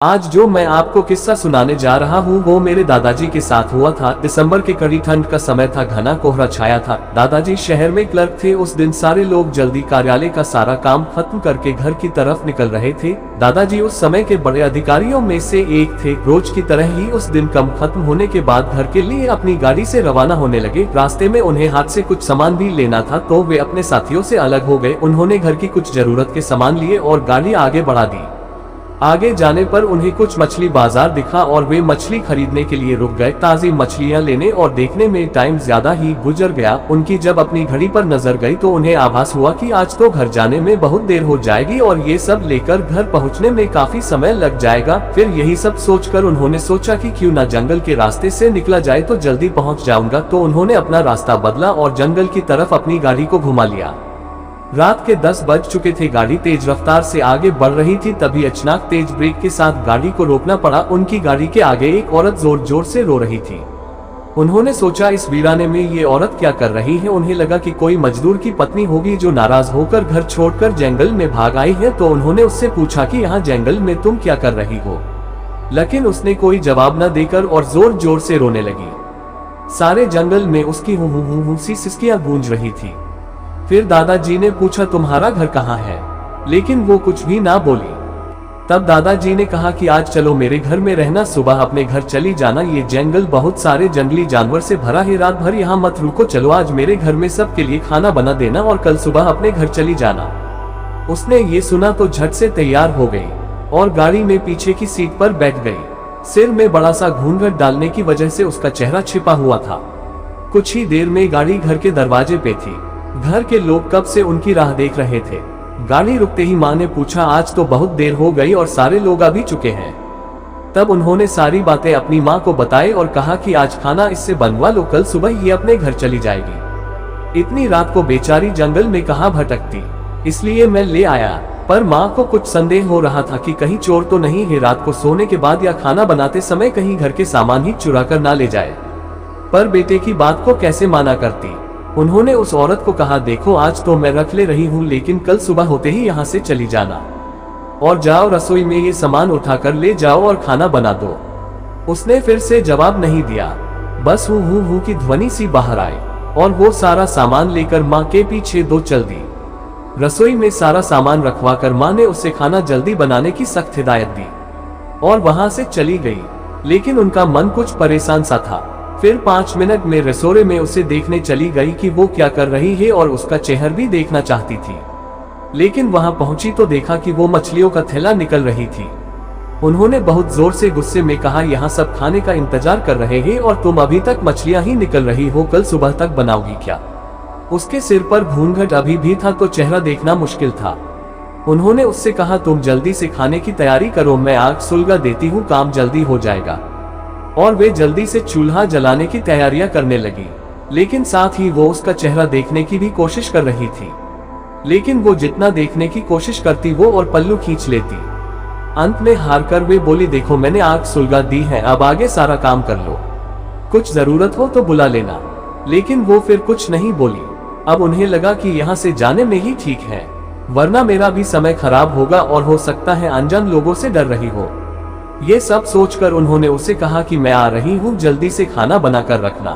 आज जो मैं आपको किस्सा सुनाने जा रहा हूँ वो मेरे दादाजी के साथ हुआ था। दिसंबर के कड़ी ठंड का समय था, घना कोहरा छाया था। दादाजी शहर में क्लर्क थे। उस दिन सारे लोग जल्दी कार्यालय का सारा काम खत्म करके घर की तरफ निकल रहे थे। दादाजी उस समय के बड़े अधिकारियों में से एक थे। रोज की तरह ही उस दिन काम खत्म होने के बाद घर के लिए अपनी गाड़ी से रवाना होने लगे। रास्ते में उन्हें हाथ से कुछ सामान भी लेना था तो वे अपने साथियों से अलग हो गए। उन्होंने घर की कुछ जरूरत के सामान लिए और गाड़ी आगे बढ़ा दी। आगे जाने पर उन्हें कुछ मछली बाजार दिखा और वे मछली खरीदने के लिए रुक गए। ताज़ी मछलियां लेने और देखने में टाइम ज्यादा ही गुजर गया। उनकी जब अपनी घड़ी पर नजर गई तो उन्हें आभास हुआ कि आज तो घर जाने में बहुत देर हो जाएगी और ये सब लेकर घर पहुंचने में काफी समय लग जाएगा। फिर यही सब सोचकर उन्होंने सोचा कि क्यों न जंगल के रास्ते से निकला जाए तो जल्दी पहुँच जाऊंगा। तो उन्होंने अपना रास्ता बदला और जंगल की तरफ अपनी गाड़ी को घुमा लिया। रात के 10 बज चुके थे। गाड़ी तेज रफ्तार से आगे बढ़ रही थी, तभी अचानक तेज ब्रेक के साथ गाड़ी को रोकना पड़ा। उनकी गाड़ी के आगे एक औरत जोर जोर से रो रही थी। उन्होंने सोचा इस वीराने में ये औरत क्या कर रही है। उन्हें लगा कि कोई मजदूर की पत्नी होगी जो नाराज होकर घर छोड़कर जंगल में भाग आई है। तो उन्होंने उससे पूछा कि यहाँ जंगल में तुम क्या कर रही हो, लेकिन उसने कोई जवाब न देकर और जोर जोर से रोने लगी। सारे जंगल में उसकी हूँ सी सिसकियां गूंज रही थी। फिर दादाजी ने पूछा तुम्हारा घर कहाँ है, लेकिन वो कुछ भी ना बोली। तब दादाजी ने कहा कि आज चलो मेरे घर में रहना, सुबह अपने घर चली जाना। ये जंगल बहुत सारे जंगली जानवर से भरा है, रात भर यहाँ मत रुको। चलो आज मेरे घर में सबके लिए खाना बना देना और कल सुबह अपने घर चली जाना। उसने ये सुना तो झट से तैयार हो गई और गाड़ी में पीछे की सीट पर बैठ गई। सिर में बड़ा सा घूंघट डालने की वजह से उसका चेहरा छिपा हुआ था। कुछ ही देर में गाड़ी घर के दरवाजे पे थी। घर के लोग कब से उनकी राह देख रहे थे। गाड़ी रुकते ही माँ ने पूछा आज तो बहुत देर हो गई और सारे लोग आ भी चुके हैं। तब उन्होंने सारी बातें अपनी माँ को बताई और कहा कि आज खाना इससे बनवा लो, कल सुबह ये अपने घर चली जाएगी। इतनी रात को बेचारी जंगल में कहाँ भटकती, इसलिए मैं ले आया। पर माँ को कुछ संदेह हो रहा था कि कहीं चोर तो नहीं है, रात को सोने के बाद या खाना बनाते समय कहीं घर के सामान ही चुरा कर ना ले जाए। पर बेटे की बात को कैसे माना करती। उन्होंने उस औरत को कहा देखो आज तो मैं रख ले रही हूँ, लेकिन कल सुबह होते ही यहाँ से चली जाना और जाओ रसोई में ये सामान उठाकर ले जाओ और खाना बना दो। उसने फिर से जवाब नहीं दिया, बस हूँ की ध्वनि सी बाहर आई और वो सारा सामान लेकर माँ के पीछे दो चल दी। रसोई में सारा सामान रखवा कर माँ ने उसे खाना जल्दी बनाने की सख्त हिदायत दी और वहां से चली गई। लेकिन उनका मन कुछ परेशान सा था। फिर 5 मिनट में रसोड़े में उसे देखने चली गई कि वो क्या कर रही है और उसका चेहरा भी देखना चाहती थी। लेकिन वहां पहुंची तो देखा कि वो मछलियों का थैला निकल रही थी। उन्होंने बहुत जोर से गुस्से में कहा यहाँ सब खाने का इंतजार कर रहे हैं और तुम अभी तक मछलियां ही निकल रही हो, कल सुबह तक बनाओगी क्या। उसके सिर पर घूंघट अभी भी था तो चेहरा देखना मुश्किल था। उन्होंने उससे कहा तुम जल्दी से खाने की तैयारी करो, मैं आग सुलगा देती हूँ, काम जल्दी हो जाएगा। और वे जल्दी से चूल्हा जलाने की तैयारियां करने लगी। लेकिन साथ ही वो उसका चेहरा देखने की भी कोशिश कर रही थी। लेकिन वो जितना देखने की कोशिश करती वो और पल्लू खींच लेती। अंत में हार कर वे बोली देखो मैंने आग सुलगा दी है, अब आगे सारा काम कर लो, कुछ जरूरत हो तो बुला लेना। लेकिन वो फिर कुछ नहीं बोली। अब उन्हें लगा कि यहाँ से जाने में ही ठीक है, वरना मेरा भी समय खराब होगा और हो सकता है अनजान लोगों से डर रही हो। ये सब सोचकर उन्होंने उसे कहा कि मैं आ रही हूँ, जल्दी से खाना बनाकर रखना,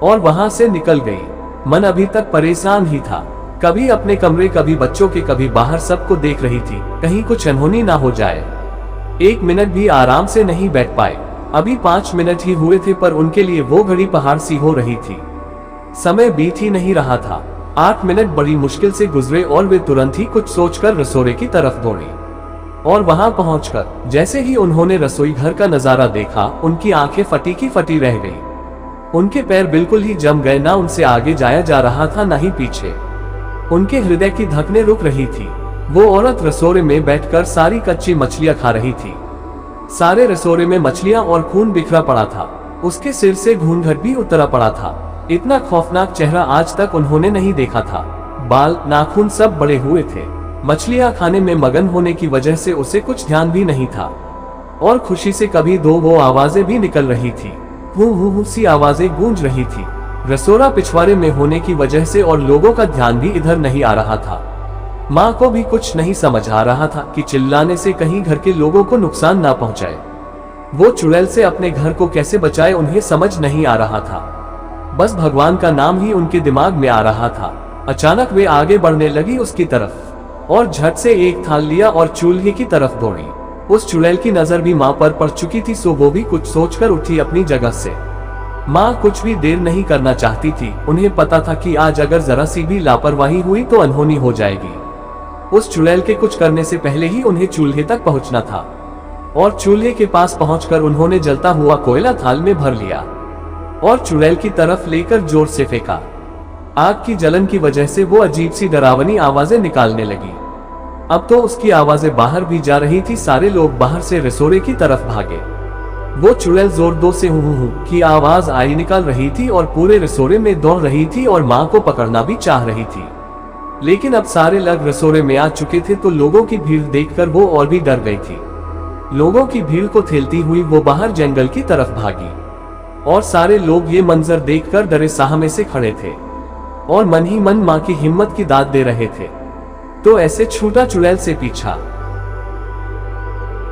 और वहां से निकल गई। मन अभी तक परेशान ही था, कभी अपने कमरे कभी बच्चों के कभी बाहर सबको देख रही थी, कहीं कुछ अनहोनी ना हो जाए। 1 मिनट भी आराम से नहीं बैठ पाए। अभी 5 मिनट ही हुए थे पर उनके लिए वो घड़ी पहाड़ सी हो रही थी। समय बीत ही नहीं रहा था। 8 मिनट बड़ी मुश्किल से गुजरे और वे तुरंत ही कुछ सोचकर रसोड़े की तरफ दौड़ी। और वहां पहुंचकर जैसे ही उन्होंने रसोई घर का नजारा देखा, उनकी आंखें फटी की फटी रह गई। उनके पैर बिल्कुल ही जम गए, ना उनसे आगे जाया जा रहा था ना ही पीछे। उनके हृदय की धड़कनें रुक रही थी। वो औरत रसोड़े में बैठकर सारी कच्ची मछलियां खा रही थी। सारे रसोड़े में मछलियां और खून बिखरा पड़ा था। उसके सिर से घूंघट भी उतरा पड़ा था। इतना खौफनाक चेहरा आज तक उन्होंने नहीं देखा था। बाल नाखून सब बड़े हुए थे। मछलियां खाने में मगन होने की वजह से उसे कुछ ध्यान भी नहीं था और खुशी से कभी दो वो आवाजें भी निकल रही थी। हूँ सी आवाजें गूंज रही थी। रसोड़ा पिछवाड़े में होने की वजह से और लोगों का ध्यान भी इधर नहीं आ रहा था। माँ को भी कुछ नहीं समझ आ रहा था कि चिल्लाने से कहीं घर के लोगों को नुकसान ना पहुंचाए। वो चुड़ैल से अपने घर को कैसे बचाए उन्हें समझ नहीं आ रहा था। बस भगवान का नाम ही उनके दिमाग में आ रहा था। अचानक वे आगे बढ़ने लगी उसकी तरफ और झट से एक थाल लिया और चूल्हे की तरफ दौड़ी। उस चुड़ैल की नजर भी माँ पर पड़ चुकी थी, सो वो भी कुछ सोचकर उठी अपनी जगह से। माँ कुछ भी देर नहीं करना चाहती थी। उन्हें पता था कि आज अगर जरा सी भी लापरवाही हुई तो अनहोनी हो जाएगी। उस चुड़ैल के कुछ करने से पहले ही उन्हें चूल्हे तक पहुंचना था और चूल्हे के पास पहुंचकर उन्होंने जलता हुआ कोयला थाल में भर लिया और चुड़ैल की तरफ लेकर जोर से फेंका। आग की जलन की वजह से वो अजीब सी डरावनी आवाजें निकालने लगी। अब तो उसकी आवाजें बाहर भी जा रही थी। सारे लोग बाहर से रसोड़े की तरफ भागे। वो चुड़ैल जोर से हूँ की आवाज आई निकाल रही थी और पूरे रसोड़े में दौड़ रही थी और माँ को पकड़ना भी चाह रही थी। लेकिन अब सारे लोग रसोड़े में आ चुके थे तो लोगों की भीड़ देखकर वो और भी डर गई थी। लोगों की भीड़ को ठेलती हुई वो बाहर जंगल की तरफ भागी और सारे लोग ये मंजर देखकर डरे सहमे से खड़े थे और मन ही मन माँ की हिम्मत की दाद दे रहे थे। तो ऐसे छूटा चुड़ैल से पीछा।